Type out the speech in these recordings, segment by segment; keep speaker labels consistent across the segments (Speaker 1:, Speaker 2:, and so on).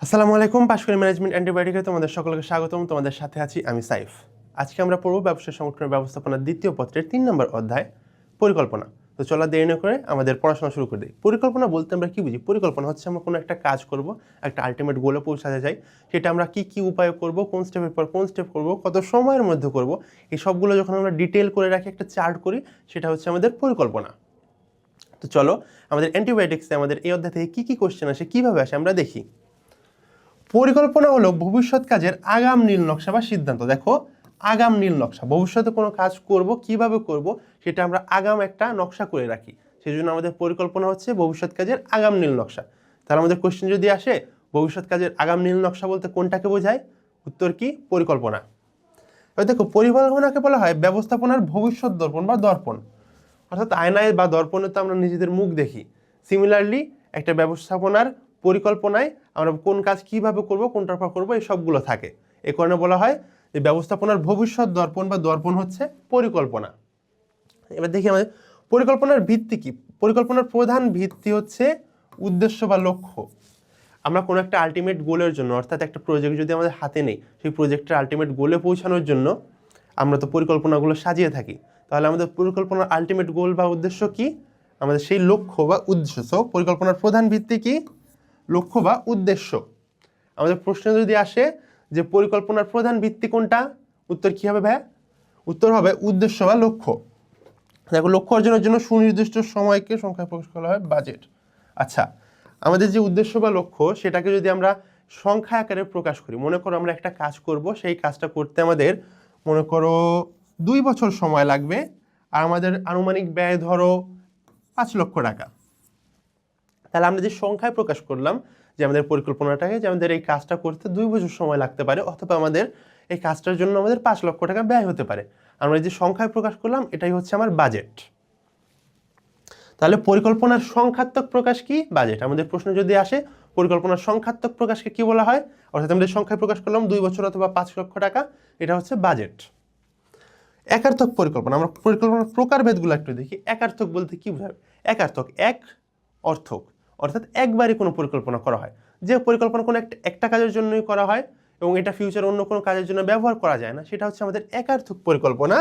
Speaker 1: আসসালামু আলাইকুম। পাশকুড়ি ম্যানেজমেন্ট অ্যান্টিবায়োটিকে তোমাদের সকলকে স্বাগতম। তোমাদের সাথে আছি আমি সাইফ। আজকে আমরা পড়ব ব্যবসা সংগঠনের ব্যবস্থাপনার দ্বিতীয় পত্রের 3 নম্বর অধ্যায় পরিকল্পনা। তো চলো দেরি না করে আমাদের পড়াশোনা শুরু করে দিই। পরিকল্পনা বলতে আমরা কি বুঝি? পরিকল্পনা হচ্ছে আমরা কোনো একটা কাজ করব, একটা আলটিমেট গোলে পৌঁছাতে চাই, সেটা আমরা কি উপায় করব, কোন স্টেপের পর কোন স্টেপ করব, কত সময়ের মধ্যে করব, এই সবগুলো যখন আমরা ডিটেল করে রাখি, একটা চার্ট করি, সেটা হচ্ছে আমাদের পরিকল্পনা। তো চলো আমাদের অ্যান্টিবায়োটিক্সে আমাদের এই অধ্যায় থেকে কি কোশ্চেন আসে, কিভাবে আসে আমরা দেখি। পরিকল্পনা হলো ভবিষ্যৎ কাজের আগাম নীল নকশা বা সিদ্ধান্ত। দেখো, আগাম নীল নকশা, ভবিষ্যতে কোনো কাজ করব, কিভাবে করব, সেটা আমরা আগাম একটা নকশা করে রাখি। সেই জন্য আমাদের পরিকল্পনা হচ্ছে ভবিষ্যৎ কাজের আগাম নীল নকশা। তাহলে আমাদের কোশ্চেন যদি আসে ভবিষ্যৎ কাজের আগাম নীল নকশা বলতে কোনটাকে বোঝায়, উত্তর কি? পরিকল্পনা। এবার দেখো, পরিকল্পনাকে বলা হয় ব্যবস্থাপনার ভবিষ্যৎ দর্পণ বা দর্পণ। অর্থাৎ আয়নায় বা দর্পণে তো আমরা নিজেদের মুখ দেখি, সিমিলারলি একটা ব্যবস্থাপনার পরিকল্পনায় আমরা কোন কাজ কিভাবে করব, কোনটার পর করবো, এই সবগুলো থাকে। এ কারণে বলা হয় যে ব্যবস্থাপনার ভবিষ্যৎ দর্পণ বা দর্পণ হচ্ছে পরিকল্পনা। এবার দেখি আমাদের পরিকল্পনার ভিত্তি কি। পরিকল্পনার প্রধান ভিত্তি হচ্ছে উদ্দেশ্য বা লক্ষ্য। আমরা কোনো একটা আলটিমেট গোলের জন্য, অর্থাৎ একটা প্রজেক্ট যদি আমাদের হাতে নেই, সেই প্রজেক্টের আলটিমেট গোলে পৌঁছানোর জন্য আমরা তো পরিকল্পনাগুলো সাজিয়ে থাকি। তাহলে আমাদের পরিকল্পনার আলটিমেট গোল বা উদ্দেশ্য কি? আমাদের সেই লক্ষ্য বা উদ্দেশ্য। সো পরিকল্পনার প্রধান ভিত্তি কি? লক্ষ্য বা উদ্দেশ্য। আমাদের প্রশ্ন যদি আসে যে পরিকল্পনার প্রধান ভিত্তি কোনটা, উত্তর কি হবে ভাইয়া? উত্তর হবে উদ্দেশ্য বা লক্ষ্য। দেখো, লক্ষ্য অর্জনের জন্য সুনির্দিষ্ট সময়কে সংখ্যায় প্রকাশ করা হয় বাজেট। আচ্ছা, আমাদের যে উদ্দেশ্য বা লক্ষ্য, সেটাকে যদি আমরা সংখ্যা আকারে প্রকাশ করি, মনে করো আমরা একটা কাজ করব, সেই কাজটা করতে আমাদের মনে করো 2 বছর সময় লাগবে, আর আমাদের আনুমানিক ব্যয় ধরো 5 লক্ষ টাকা। তাহলে আমরা যে সংখ্যায় প্রকাশ করলাম যে আমাদের পরিকল্পনাটাকে, যে আমাদের এই কাজটা করতে 2 বছর সময় লাগতে পারে, অথবা আমাদের এই কাজটার জন্য আমাদের 5 লক্ষ টাকা ব্যয় হতে পারে, আমরা যে সংখ্যায় প্রকাশ করলাম এটাই হচ্ছে আমার বাজেট। তাহলে পরিকল্পনার সংখ্যাত্মক প্রকাশ কি? বাজেট। আমাদের প্রশ্ন যদি আসে পরিকল্পনার সংখ্যাত্মক প্রকাশকে কি বলা হয়, অর্থাৎ আমরা সংখ্যায় প্রকাশ করলাম 2 বছর অথবা 5 লক্ষ টাকা, এটা হচ্ছে বাজেট। একার্থক পরিকল্পনা, আমরা পরিকল্পনার প্রকারভেদগুলো একটু দেখি। একার্থক বলতে কি বোঝায়? একার্থক, এক অর্থক, অর্থাৎ একবারই কোনো পরিকল্পনা করা হয়, যে পরিকল্পনা কোনো একটা কাজের জন্যই করা হয় এবং এটা ফিউচারে অন্য কোনো কাজের জন্য ব্যবহার করা যায় না, সেটা হচ্ছে আমাদের একার্থক পরিকল্পনা।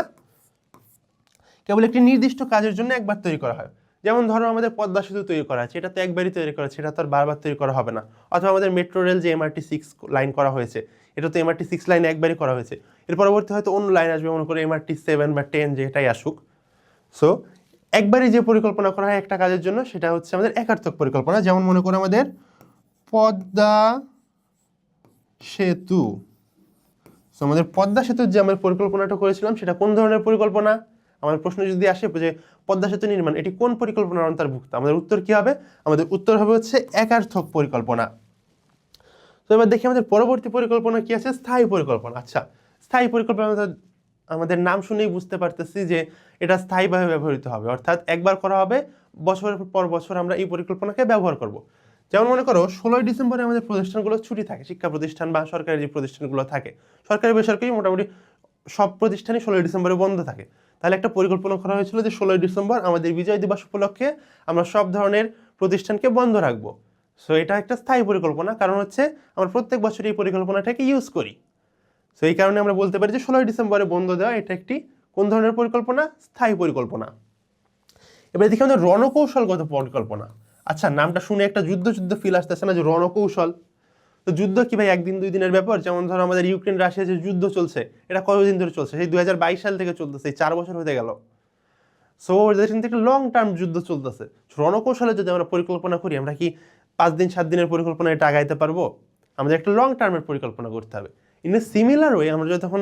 Speaker 1: কেবল একটি নির্দিষ্ট কাজের জন্য একবার তৈরি করা হয়। যেমন ধরো আমাদের পদ্মা সেতু তৈরি করা আছে, এটা তো একবারই তৈরি করা, সেটা তো আর বারবার তৈরি করা হবে না। অথবা আমাদের মেট্রো রেল যে MRT6 লাইন করা হয়েছে, এটা তো MRT6 লাইন একবারই করা হয়েছে, এর পরবর্তী হয়তো অন্য লাইন আসবে, মনে করো MRT7 বা 10, যেটাই আসুক। সো একবারই যে পরিকল্পনা করা হয় একটা কাজের জন্য, সেটা হচ্ছে আমাদের একার্থক পরিকল্পনা। যেমন মনে করো আমাদের পদ্মা সেতু। সো আমাদের পদ্মা সেতুর যে আমরা পরিকল্পনাটা করেছিলাম, সেটা কোন ধরনের পরিকল্পনা? আমাদের প্রশ্ন যদি আসে যে পদ্মা সেতু নির্মাণ এটি কোন পরিকল্পনার অন্তর্ভুক্ত, আমাদের উত্তর কি হবে? আমাদের উত্তর হবে হচ্ছে একার্থক পরিকল্পনা। তো এবার দেখি আমাদের পরবর্তী পরিকল্পনা কি আছে, স্থায়ী পরিকল্পনা। আচ্ছা, স্থায়ী পরিকল্পনা আমাদের নাম শুনেই বুঝতে পারতেছি যে এটা স্থায়ীভাবে ব্যবহৃত হবে, অর্থাৎ একবার করা হবে, বছরের পর বছর আমরা এই পরিকল্পনাকে ব্যবহার করব। যেমন মনে করো 16ই ডিসেম্বরে আমাদের প্রতিষ্ঠানগুলো ছুটি থাকে, শিক্ষা প্রতিষ্ঠান বা সরকারি যে প্রতিষ্ঠানগুলো থাকে, সরকারি বেসরকারি মোটামুটি সব প্রতিষ্ঠানই 16ই ডিসেম্বরে বন্ধ থাকে। তাহলে একটা পরিকল্পনা করা হয়েছিল যে 16ই ডিসেম্বর আমাদের বিজয় দিবস উপলক্ষে আমরা সব ধরনের প্রতিষ্ঠানকে বন্ধ রাখবো। সো এটা একটা স্থায়ী পরিকল্পনা, কারণ হচ্ছে আমরা প্রত্যেক বছর এই পরিকল্পনাটাকে ইউজ করি। সো এই কারণে আমরা বলতে পারি যে 16ই ডিসেম্বরে বন্ধ দেওয়া এটা একটি কোন ধরনের পরিকল্পনা? স্থায়ী পরিকল্পনা। এবার দেখি আমাদের রণকৌশলগত পরিকল্পনা। আচ্ছা, নামটা শুনে একটা যুদ্ধ ফিল আসতেছে না, যে রণকৌশল? তো যুদ্ধ কি ভাই 1 দিন 2 দিনের ব্যাপার? যেমন ধরো আমাদের ইউক্রেন রাশিয়া যে যুদ্ধ চলছে, এটা কতদিন ধরে চলছে? সেই 2022 সাল থেকে চলতেছে, 4 বছর হতে গেল। সো ওদের কিন্তু একটা লং টার্ম যুদ্ধ চলতেছে। রণকৌশলে যদি আমরা পরিকল্পনা করি, আমরা কি 5 দিন 7 দিনের পরিকল্পনা এটা আগাইতে পারবো? আমাদের একটা লং টার্মের পরিকল্পনা করতে হবে। ইন এ সিমিলার ওয়ে আমরা যখন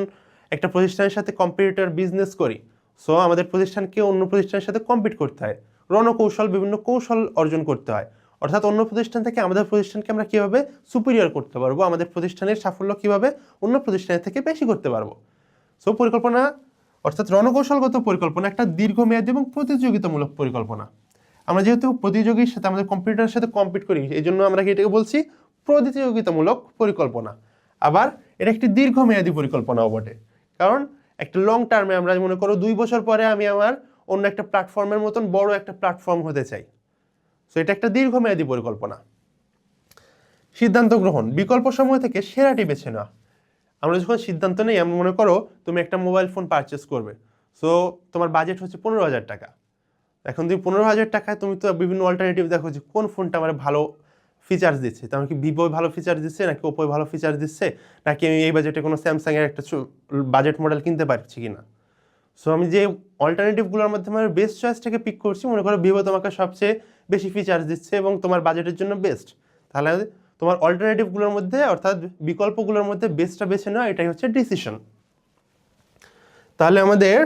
Speaker 1: একটা প্রতিষ্ঠানের সাথে কম্পিটিটর বিজনেস করি, সো আমাদের প্রতিষ্ঠানকে অন্য প্রতিষ্ঠানের সাথে কম্পিট করতে হয়, রণকৌশল, বিভিন্ন কৌশল অর্জন করতে হয়। অর্থাৎ অন্য প্রতিষ্ঠান থেকে আমাদের প্রতিষ্ঠানকে আমরা কীভাবে সুপিরিয়র করতে পারবো, আমাদের প্রতিষ্ঠানের সাফল্য কীভাবে অন্য প্রতিষ্ঠানের থেকে বেশি করতে পারবো। সো পরিকল্পনা অর্থাৎ রণকৌশলগত পরিকল্পনা একটা দীর্ঘমেয়াদী এবং প্রতিযোগিতামূলক পরিকল্পনা। আমরা যেহেতু প্রতিযোগীর সাথে, আমাদের কম্পিউটারের সাথে কম্পিট করি, এই জন্য আমরা এটাকে বলছি প্রতিযোগিতামূলক পরিকল্পনা। আবার এটা একটি দীর্ঘমেয়াদী পরিকল্পনাও বটে, কারণ একটা লং টার্মে আমরা মনে করো 2 বছর পরে আমি আমার অন্য একটা প্ল্যাটফর্মের মতন বড় একটা প্ল্যাটফর্ম হতে চাই। সো এটা একটা দীর্ঘমেয়াদী পরিকল্পনা। সিদ্ধান্ত গ্রহণ, বিকল্প সমূহ থেকে সেরাটি বেছে নেওয়া। আমরা যখন সিদ্ধান্ত নেই, আমি মনে করো তুমি একটা মোবাইল ফোন পারচেস করবে, সো তোমার বাজেট হচ্ছে 15,000 টাকা। এখন তুমি 15,000 টাকায় তুমি তো বিভিন্ন অল্টারনেটিভ দেখো যে কোন ফোনটা আমার ভালো ফিচার্স দিচ্ছে। তেমন কি ভিভো ভালো ফিচার দিচ্ছে, নাকি ওপো ভালো ফিচার দিচ্ছে, নাকি আমি এই বাজেটে কোনো স্যামসাংয়ের একটা বাজেট মডেল কিনতে পারছি কিনা। সো আমি যে অল্টারনেটিভগুলোর মধ্যে আমার বেস্ট চয়েসটাকে পিক করছি, মনে করো ভিভো তোমাকে সবচেয়ে বেশি ফিচার্স দিচ্ছে এবং তোমার বাজেটের জন্য বেস্ট, তাহলে তোমার অল্টারনেটিভগুলোর মধ্যে অর্থাৎ বিকল্পগুলোর মধ্যে বেস্টটা বেছে নেওয়া, এটাই হচ্ছে ডিসিশন। তাহলে আমাদের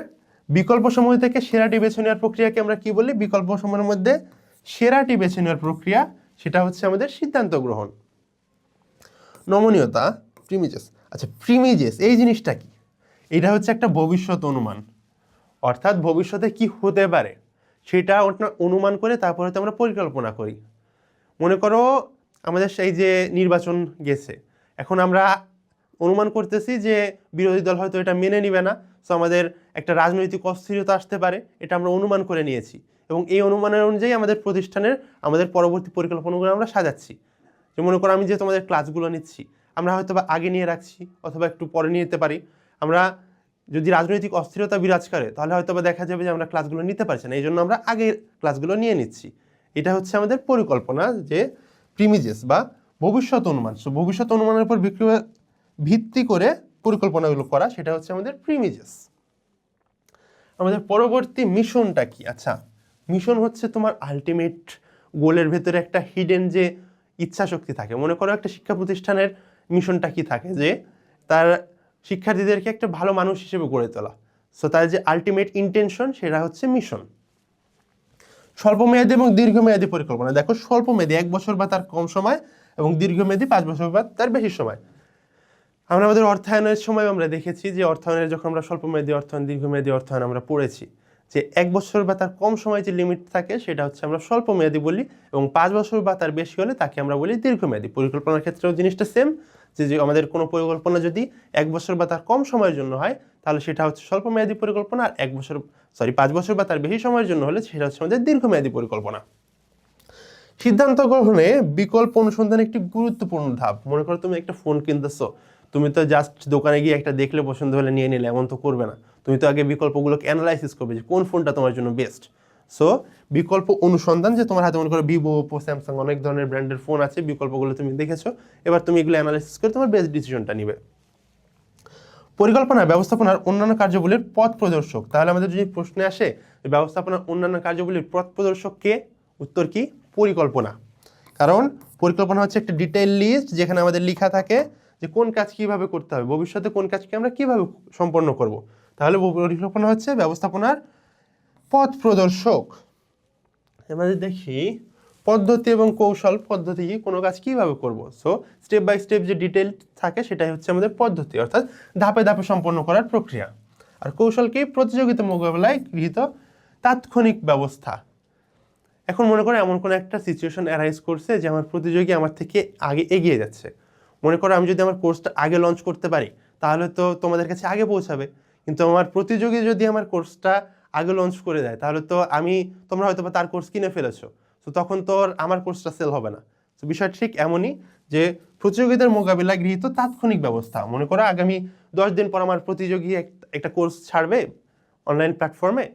Speaker 1: বিকল্প সমূহ থেকে সেরাটি বেছে নেওয়ার প্রক্রিয়াকে আমরা কি বলি? বিকল্প সমূহের মধ্যে সেরাটি বেছে নেওয়ার প্রক্রিয়া, সেটা হচ্ছে আমাদের সিদ্ধান্ত গ্রহণ। নমনীয়তা, প্রিমিজেস। আচ্ছা, প্রিমিজেস এই জিনিসটা কি? এটা হচ্ছে একটা ভবিষ্যৎ অনুমান, অর্থাৎ ভবিষ্যতে কি হতে পারে সেটা অনুমান করে তারপর হয়তো আমরা পরিকল্পনা করি। মনে করো আমাদের সেই যে নির্বাচন গেছে, এখন আমরা অনুমান করতেছি যে বিরোধী দল হয়তো এটা মেনে নিবে না, সো আমাদের একটা রাজনৈতিক অস্থিরতা আসতে পারে, এটা আমরা অনুমান করে নিয়েছি এবং এই অনুমানের অনুযায়ী আমাদের প্রতিষ্ঠানের আমাদের পরবর্তী পরিকল্পনাগুলো আমরা সাজাচ্ছি। যে মনে করো আমি যে তোমাদের ক্লাসগুলো নিচ্ছি, আমরা হয়তো বা আগে নিয়ে রাখছি অথবা একটু পরে নিয়ে নিতে পারি। আমরা যদি রাজনৈতিক অস্থিরতা বিরাজ করে তাহলে হয়তো বা দেখা যাবে যে আমরা ক্লাসগুলো নিতে পারছি না, এই জন্য আমরা আগে ক্লাসগুলো নিয়ে নিচ্ছি। এটা হচ্ছে আমাদের পরিকল্পনা, যে প্রিমিজেস বা ভবিষ্যৎ অনুমান। সো ভবিষ্যৎ অনুমানের উপর ভিত্তি করে পরিকল্পনাগুলো করা, সেটা হচ্ছে আমাদের প্রিমিজেস। আমাদের পরবর্তী মিশনটা কি? আচ্ছা, মিশন হচ্ছে তোমার আলটিমেট গোলের ভেতরে একটা হিডেন যে ইচ্ছা শক্তি থাকে। মনে করো একটা শিক্ষা প্রতিষ্ঠানের মিশনটা কি থাকে, যে তার শিক্ষার্থীদেরকে একটা ভালো মানুষ হিসেবে গড়ে তোলা। সো তার যে আলটিমেট ইন্টেনশন, সেটা হচ্ছে মিশন। স্বল্পমেয়াদী এবং দীর্ঘমেয়াদী পরিকল্পনা। দেখো, স্বল্পমেয়াদী 1 বছর বা তার কম সময় এবং দীর্ঘমেয়াদী 5 বছর বা তার বেশি সময়। আমরা আমাদের অর্থায়নের সময় আমরা দেখেছি যে অর্থায়নের যখন আমরা স্বল্পমেয়াদী অর্থায়ন, দীর্ঘমেয়াদী অর্থায়ন আমরা পড়েছি, যে 1 বছর বা তার কম সময় যে লিমিট থাকে সেটা হচ্ছে আমরা স্বল্পমেয়াদী বলি, এবং 5 বছর বা তার বেশি হলে তাকে আমরা বলি দীর্ঘমেয়াদী। পরিকল্পনার ক্ষেত্রেও জিনিসটা সেম, যে আমাদের কোনো পরিকল্পনা যদি 1 বছর বা তার কম সময়ের জন্য হয় তাহলে সেটা হচ্ছে স্বল্পমেয়াদী পরিকল্পনা, আর 5 বছর বা তার বেশি সময়ের জন্য হলে সেটা হচ্ছে আমাদের দীর্ঘমেয়াদী পরিকল্পনা। সিদ্ধান্ত গ্রহণে বিকল্প অনুসন্ধান একটি গুরুত্বপূর্ণ ধাপ। মনে করো তুমি একটা ফোন কিনতেছো, তুমি তো জাস্ট দোকানে গিয়ে একটা দেখলে পছন্দ হলে নিয়ে নিলে, এমন তো করবে না। তুমি তো আগে বিকল্পগুলোকে অ্যানালাইসিস করবে যে কোন ফোনটা তোমার জন্য বেস্ট। সো বিকল্প অনুসন্ধান, যে তোমার হাতে মনে করো ভিভো, ওপো, স্যামসাং অনেক ধরনের ব্র্যান্ডের ফোন আছে, বিকল্পগুলো তুমি দেখেছো, এবার তুমি এগুলো অ্যানালাইসিস করে তোমার বেস্ট ডিসিশনটা নিবে। পরিকল্পনা ব্যবস্থাপনার অন্যান্য কার্যবলীর পথ প্রদর্শক। তাহলে আমাদের যদি প্রশ্নে আসে ব্যবস্থাপনার অন্যান্য কার্যবলীর পথ প্রদর্শক কে, উত্তর কি? পরিকল্পনা। কারণ পরিকল্পনা হচ্ছে একটা ডিটেইল লিস্ট, যেখানে আমাদের লেখা থাকে যে কোন কাজ কিভাবে করতে হবে, ভবিষ্যতে কোন কাজকে আমরা কিভাবে সম্পন্ন করব। তাহলে পরিকল্পনা হচ্ছে ব্যবস্থাপনার পথ প্রদর্শক। আমাদের দেখি পদ্ধতি এবং কৌশল। পদ্ধতি কি? কোনো কাজ কিভাবে করব। সো স্টেপ বাই স্টেপ যে ডিটেল থাকে সেটাই হচ্ছে আমাদের পদ্ধতি, অর্থাৎ ধাপে ধাপে সম্পন্ন করার প্রক্রিয়া। আর কৌশল কি? প্রতিযোগিতা মোকাবেলায় গৃহীত তাৎক্ষণিক ব্যবস্থা। এখন মনে করো এমন কোনো একটা সিচুয়েশন অ্যারাইজ করছে যে আমার প্রতিযোগী আমার থেকে আগে এগিয়ে যাচ্ছে। মনে করো আমি যদি আমার কোর্সটা আগে লঞ্চ করতে পারি তাহলে তো তোমাদের কাছে আগে পৌঁছাবে, কিন্তু আমার প্রতিযোগী যদি আমার কোর্সটা আগে লঞ্চ করে দেয় তাহলে তো তোমরা হয়তো বা তার কোর্স কিনে ফেলেছো, তো তখন তো আমার কোর্সটা সেল হবে না। তো বিষয়টা ঠিক এমনই, যে প্রতিযোগিতার মোকাবিলায় গৃহীত তাৎক্ষণিক ব্যবস্থা। মনে করো আগামী 10 দিন পর আমার প্রতিযোগী একটা কোর্স ছাড়বে অনলাইন প্ল্যাটফর্মে।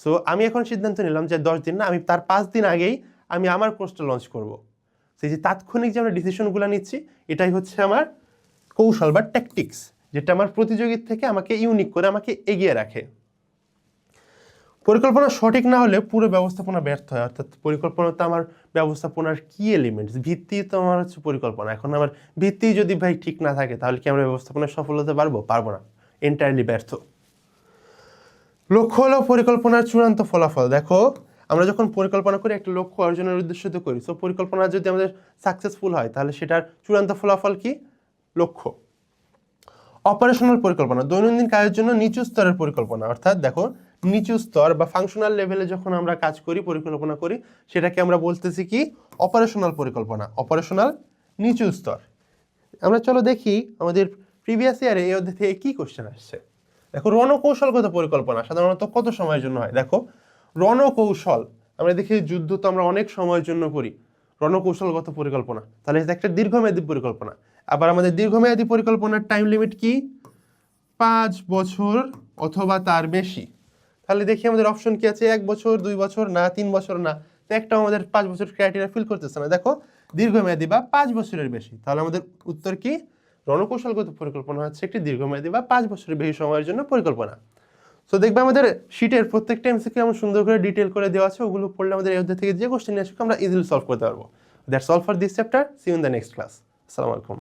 Speaker 1: সো আমি এখন সিদ্ধান্ত নিলাম যে 10 দিন না, আমি তার 5 দিন আগেই আমি আমার কোর্সটা লঞ্চ করব। সেই যে তাৎক্ষণিক যে আমরা ডিসিশনগুলো নিচ্ছি, এটাই হচ্ছে আমার কৌশল বা ট্যাকটিক্স, যেটা আমার প্রতিযোগীর থেকে আমাকে ইউনিক করে আমাকে এগিয়ে রাখে। পরিকল্পনা সঠিক না হলে পুরো ব্যবস্থাপনা ব্যর্থ হয়। অর্থাৎ পরিকল্পনা তো আমার ব্যবস্থাপনার কি এলিমেন্টস, ভিত্তি তো আমার হচ্ছে পরিকল্পনা। এখন আমার ভিত্তি যদি ভাই ঠিক না থাকে তাহলে কি আমরা ব্যবস্থাপনায় সফল হতে পারবো? পারবো না, এন্টায়ারলি ব্যর্থ। লক্ষ্য হলো পরিকল্পনার চূড়ান্ত ফলাফল। দেখো, আমরা যখন পরিকল্পনা করি একটা লক্ষ্য অর্জনের উদ্দেশ্যে তো করি। সো পরিকল্পনা যদি আমাদের সাকসেসফুল হয় তাহলে সেটার চূড়ান্ত ফলাফল কি? লক্ষ্য। অপারেশনাল পরিকল্পনা, দৈনন্দিন কাজের জন্য নিচু স্তরের পরিকল্পনা। অর্থাৎ দেখো, নিচু স্তর বা ফাংশনাল লেভেলে যখন আমরা কাজ করি, পরিকল্পনা করি, সেটাকে আমরা বলতেছি কি? অপারেশনাল পরিকল্পনা। অপারেশনাল নিচু স্তর। আমরা চলো দেখি আমাদের প্রিভিয়াস ইয়ারে এই অধ্যায় থেকে কি কোশ্চেন আসছে। দেখো, রণকৌশলগত পরিকল্পনা সাধারণত কত সময়ের জন্য হয়? দেখো, রণকৌশল আমরা দেখি যুদ্ধ তো আমরা অনেক সময়ের জন্য করি, রণকৌশলগত পরিকল্পনা, তাহলে এটা একটা দীর্ঘমেয়াদী পরিকল্পনা। আবার আমাদের দীর্ঘমেয়াদী পরিকল্পনার টাইম লিমিট কি? 5 বছর অথবা তার বেশি। তাহলে দেখি আমাদের অপশন কি আছে, 1 বছর, 2 বছর না, 3 বছর না। তো একটাও আমাদের 5 বছর ক্রাইটেরিয়া ফিল করতেছে না। দেখো দীর্ঘমেয়াদী বা 5 বছরের বেশি, তাহলে আমাদের উত্তর কি? রণকৌশলগত পরিকল্পনা হচ্ছে একটি দীর্ঘমেয়াদী বা 5 বছরের বেশি সময়ের জন্য পরিকল্পনা। তো দেখবে আমাদের শিটের প্রত্যেকটা এমসিকিউ এমন সুন্দর করে ডিটেল করে দেওয়া আছে, ওগুলো পড়লে আমাদের এই অধ্যায় থেকে যে কোশ্চেন আসবে আমরা ইজিলি সলভ করতে পারবো। That's all for this chapter. See you in the next class. আসসালামু আলাইকুম।